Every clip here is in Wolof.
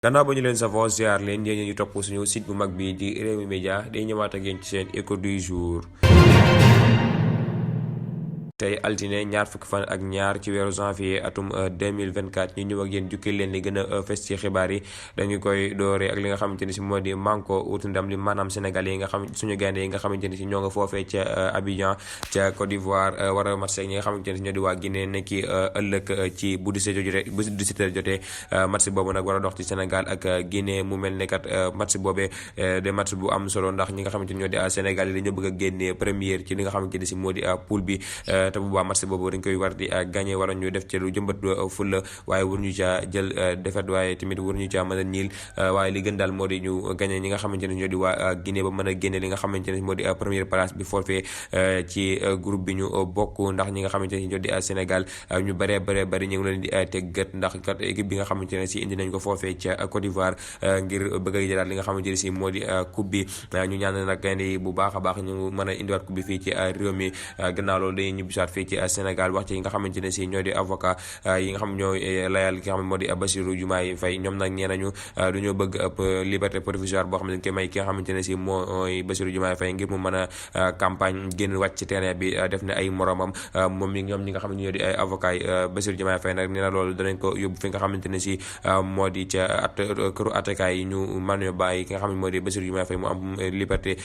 gannaaw ba ñu leen safoo ziar leen yéen ñu topp suñu site bu mag bi di Rewmi Média day ñëwaat ak yéen ci seen écho du jour. tey altine ñaar fukki fan ak ñaar ci weeru janvier atum 2024 ñu ñëw ak yéen jukkil leen li gën a fes ci xibaar yi dañu koy dooree ak li nga xamante ni si moo di manko wutu ndam li maanaam Sénégal yi nga xam suñu gaynde yi nga xamante ni si ñoo nga foofee ca Abidjan ca Côte d'Ivoire war a match ñi nga xamante ni si ñoo di waa Guinée nekki ëllëg ci bu 17h jotee match boobu nag war a dox ci Sénégal ak Guinée mu mel ne kat match boobee de match bu am solo ndax ñi nga xamante ni ñoo di Sénégal yi dañoo bëgg a génne première ci li nga xamante ni si moo di poule bi te bu baax match boobu dañ koy war di gagné wala ñu def ci lu jëmbat fulla waaye war ñu caa jël défaite waaye tamit war ñu caa mën a niil waaye li gën daal moo di ñu gagné ñi nga xamante ne ñoo di waa Guinée ba mën a génne li nga xamante ne moo di première place bi foofee ci groupe bi ñu bokk ndax ñi nga xamante ne ñoo di Sénégal ñu bëree bëri ñu ngi leen di teg gët ndax kat équipe bi nga xamante ne si indi nañ ko foofee ca Côte d'Ivoire ngir bëgg a jëlaat li nga xamante ne si moo di coupe bi ñu ñaan nag gaynde yi bu baax a baax ñu mën a indiwaat coupe bi fii ci réew mi gannaaw loolu day ñibbisaat fii ci Sénégal wax ci yi nga xamante ne si ñoo di avocat yi nga xam ñooy layal ki nga xam ne moo di Bassirou Diomaye Faye ñoom nag ñee nañu dañoo bëgg ëpp liberté provisoire boo xam ne dañ koy may ki nga xamante ne si mooy Bassirou Diomaye Faye ngir mu mën a campagne génn wàcc ci terrain bi def ne ay moromam moom mi ñoom ñi nga xam ne ñoo di ay avocat yi Bassirou Diomaye Faye nag nee na loolu danañ ko yóbbu fi nga xamante ne si moo di ca këru attekaay yi ñu mën a bàyyi ki nga xam ne moo di Bassirou Diomaye Faye mu am liberté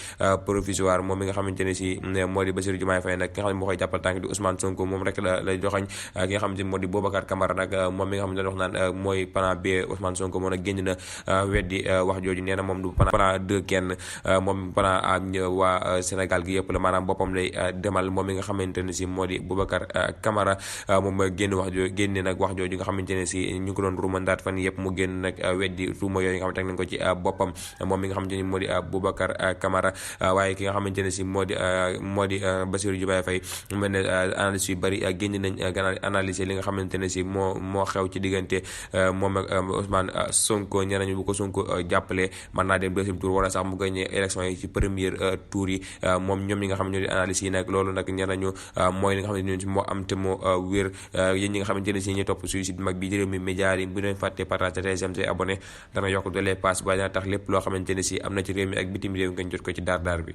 provisoire moom mi nga xamante ne si moo di Bassirou Diomaye Faye nag ki nga xam ne moo koy jàppal tànk di Ousmane Sonko moom rek la joxañ ki nga xamante ni moo di Boubacar Camara nag moom mi nga xam ne wax naan mooy plan B Ousmane Sonko moo nag génn na weddi wax jooju nee na moom du plan 2 kenn moom plan A waa Sénégal gi yëpp la maanaam boppam lay demal moom mi nga xamante ne si moo di Boubacar Camara moom mooy génn wax jooju génne nag wax jooju nga xamante ne si ñu ko doon ruumandaat fan yëpp mu génn nag weddi tuuma yooyu nga xamante ne ko ci boppam moom mi nga xamante ni moo di Boubacar Camara waaye ki nga xamante ne si moo di Bassirou Diomaye Faye mel ne analyse yu bëri génn nañ analyser li nga xamante ne si moo xew ci diggante moom ak Ousmane Sonko ñe nañu bu ko Sonko jàppale mën naa dem deuxième tour wala sax mu gagné élection yi ci premier tour yi moom ñoom ñi nga xam ne ñoo di analyse yi nag loolu nag ñe nañu mooy li nga xamante ne si moo am te moo wér yéen ñi nga xamante ne si ñu topp suñu site mag bi di Rewmi Média yi bu leen fàtte partage te j'aime te abonné dana yokk doole pass ba dana tax lépp loo xamante ne si am na ci réew mi ak bitim réew ngeen jot ko ci daar bi